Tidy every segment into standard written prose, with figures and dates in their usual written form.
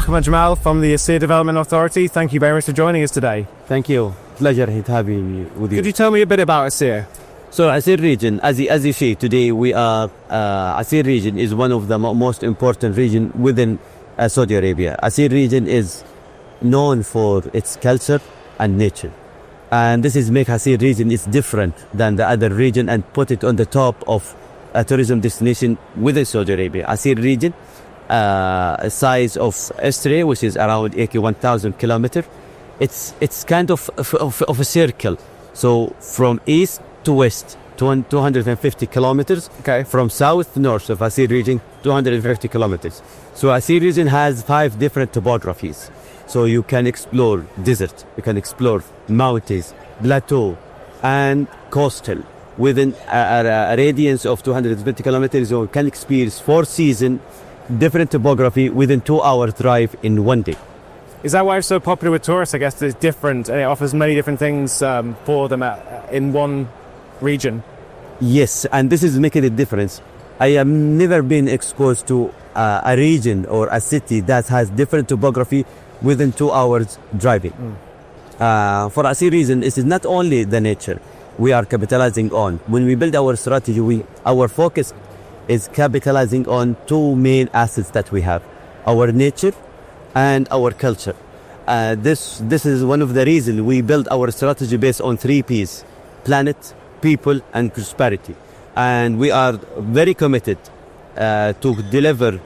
Ahmad Jamal from the Aseer Development Authority. Thank you very much for joining us today. Thank you. Pleasure having me with you. Could you tell me a bit about Aseer? So Aseer region, as you see today, we are Aseer region is one of the most important region within Saudi Arabia. Aseer region is known for its culture and nature, and this is make Aseer region is different than the other region and put it on the top of a tourism destination within Saudi Arabia. Aseer region, size of Australia, which is around 81,000 kilometers. It's kind of a circle. So from east to west, 250 kilometers. Okay. From south to north of Aseer region, 250 kilometers. So Aseer region has 5 different topographies. So you can explore desert, you can explore mountains, plateau, and coastal. Within a radius of 250 kilometers, you can experience 4 seasons, different topography within 2-hour drive in one day. Is that why it's so popular with tourists? I guess it's different and it offers many different things for them in one region. Yes, and this is making a difference. I have never been exposed to a region or a city that has different topography within 2 hours driving. For Aseer region, it is not only the nature we are capitalizing on. When we build our strategy, our focus is capitalizing on 2 main assets that we have: our nature and our culture. This is one of the reasons we build our strategy based on 3 P's: planet, people, and prosperity. And we are very committed to deliver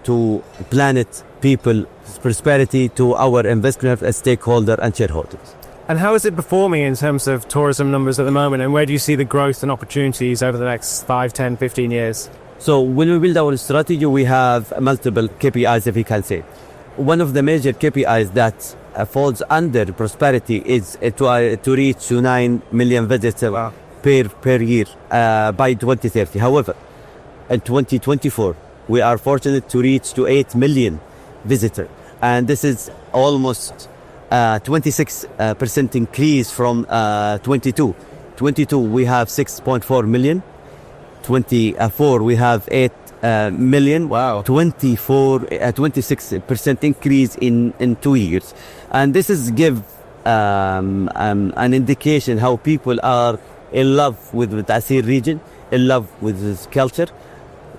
to planet, people, prosperity to our investment stakeholder and shareholders. And how is it performing in terms of tourism numbers at the moment, and where do you see the growth and opportunities over the next 5, 10, 15 years? So when we build our strategy, we have multiple KPIs, if we can say. One of the major KPIs that falls under prosperity is to reach to 9 million visitors per year by 2030. However, in 2024, we are fortunate to reach to 8 million visitors, and this is almost 26% increase from 22. 22 we have 6.4 million. 24 we have 8 million. Wow. 26% increase in 2 years, and this is give an indication how people are in love with Aseer region, in love with this culture.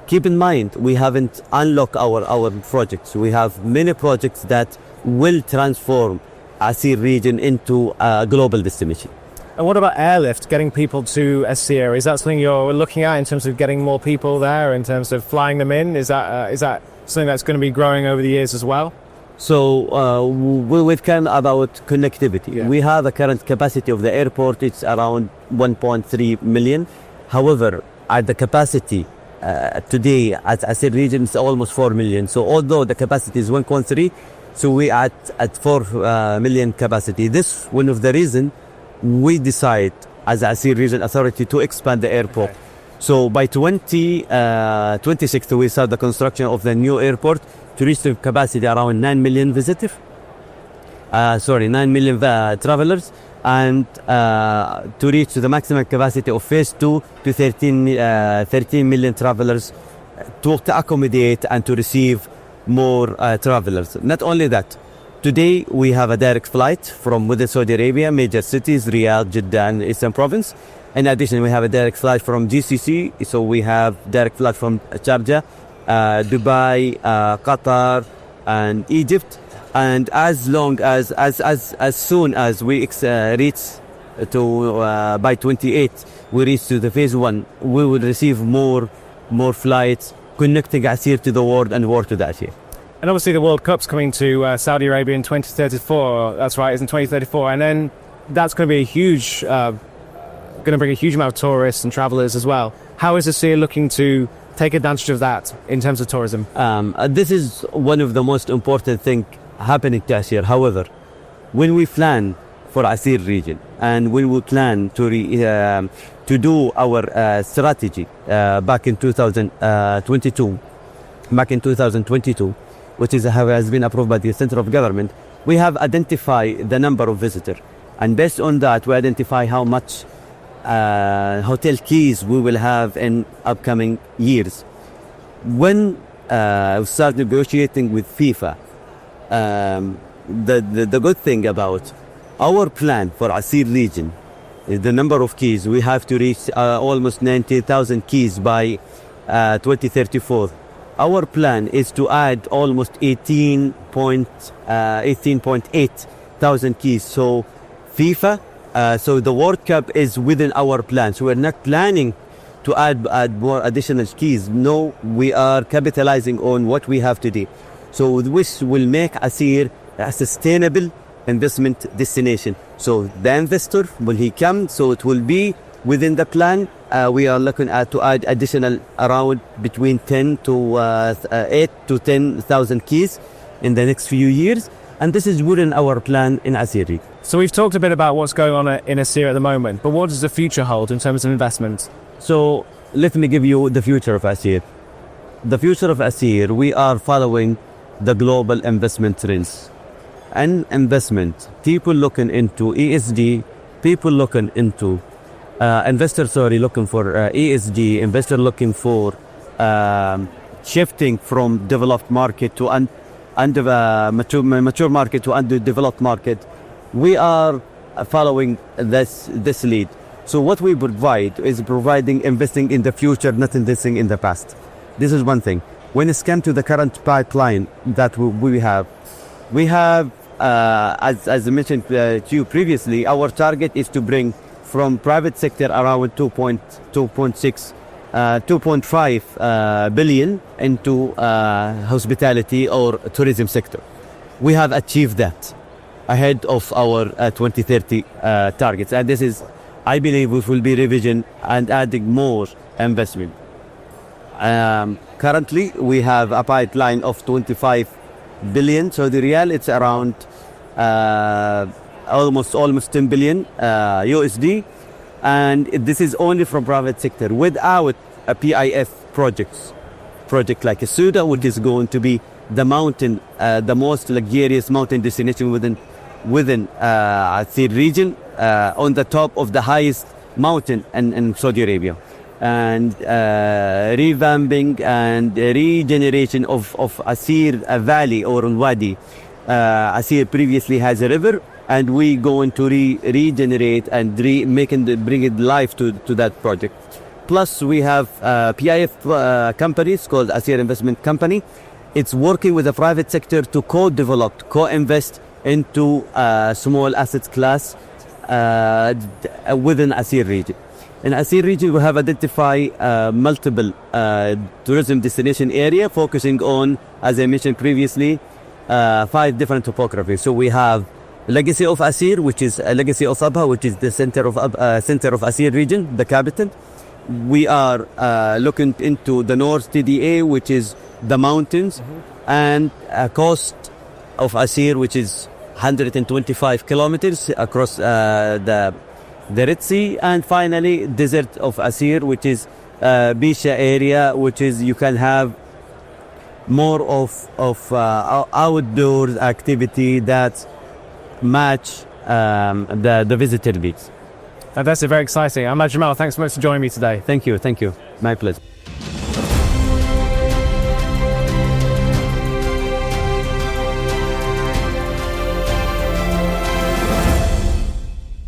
Keep in mind, we haven't unlocked our projects. We have many projects that will transform Aseer region into a global destination. And what about airlift, getting people to Aseer? Is that something you're looking at in terms of getting more people there, in terms of flying them in? Is that something that's going to be growing over the years as well? So we've come about connectivity. Yeah. We have a current capacity of the airport, it's around 1.3 million. However, at the capacity today at Aseer region, it's almost 4 million. So although the capacity is 1.3, so we at 4 million capacity. This one of the reason we decide as Aseer region authority to expand the airport. Okay. So by 2026 we start the construction of the new airport to reach the capacity around 9 million visitors. 9 million travelers, and to reach to the maximum capacity of phase 2 to 13 million travelers to accommodate and to receive more travelers. Not only that, today we have a direct flight from within Saudi Arabia, major cities, Riyadh, Jeddah, and Eastern Province. In addition, we have a direct flight from GCC, so we have direct flight from Sharjah, Dubai, Qatar, and Egypt. And as soon as we reach to by 28, we reach to the phase 1, we will receive more flights connecting Aseer to the world and world to the Aseer. And obviously the World Cup's coming to Saudi Arabia in 2034. That's right, it's in 2034, and then that's going to be going to bring a huge amount of tourists and travellers as well. How is Aseer looking to take advantage of that in terms of tourism? This is one of the most important things happening to Aseer. However, when we plan for Aseer region and when we plan to do our strategy back in 2022, which has been approved by the central government, we have identified the number of visitors, and based on that we identify how much hotel keys we will have in upcoming years. When we start negotiating with FIFA the good thing about our plan for Aseer region is the number of keys. We have to reach almost 90,000 keys by 2034. Our plan is to add almost 18.8 thousand keys. So FIFA, so the World Cup is within our plan. So we're not planning to add more additional keys. No, we are capitalizing on what we have today. So this will make Aseer a sustainable investment destination. So the investor, when he comes, so it will be within the plan. We are looking at to add additional around between 8 to 10,000 keys in the next few years. And this is within our plan in Aseer. So we've talked a bit about what's going on in Aseer at the moment, but what does the future hold in terms of investment? So let me give you the future of Aseer. The future of Aseer, we are following the global investment trends. And investment, people looking into ESG, people looking into investors looking for ESG, investor looking for shifting from developed market to mature market to underdeveloped market. We are following this lead. So what we provide is investing in the future, not investing in the past. This is one thing. When it's come to the current pipeline that we have, as I mentioned to you previously, our target is to bring from private sector around 2.5 billion into hospitality or tourism sector. We have achieved that ahead of our 2030 targets, and this is, I believe, we will be revision and adding more investment. Currently, we have a pipeline of 25 billion. So the real, it's around almost 10 billion USD, and this is only from private sector without a PIF project like Suda, which is going to be the mountain, the most luxurious mountain destination within Aseer region, on the top of the highest mountain in Saudi Arabia, and revamping and regeneration of Aseer Valley or Wadi. Aseer previously has a river, and we going to regenerate and bring it life to that project. Plus, we have PIF companies called Aseer Investment Company. It's working with the private sector to co-develop, co-invest into small assets class within Aseer region. In Aseer region, we have identified multiple tourism destination area focusing on, as I mentioned previously, 5 different topographies. So we have Legacy of Aseer, which is a Legacy of Sabha, which is the center of Aseer region, the capital. We are looking into the North TDA, which is the mountains, and a coast of Aseer, which is 125 kilometers across the Red Sea, and finally desert of Aseer, which is Bisha area, which is you can have more of outdoor activity that match the visitor needs. That's very exciting. Ahmad Jamal, thanks so much for joining me today. Thank you. My pleasure.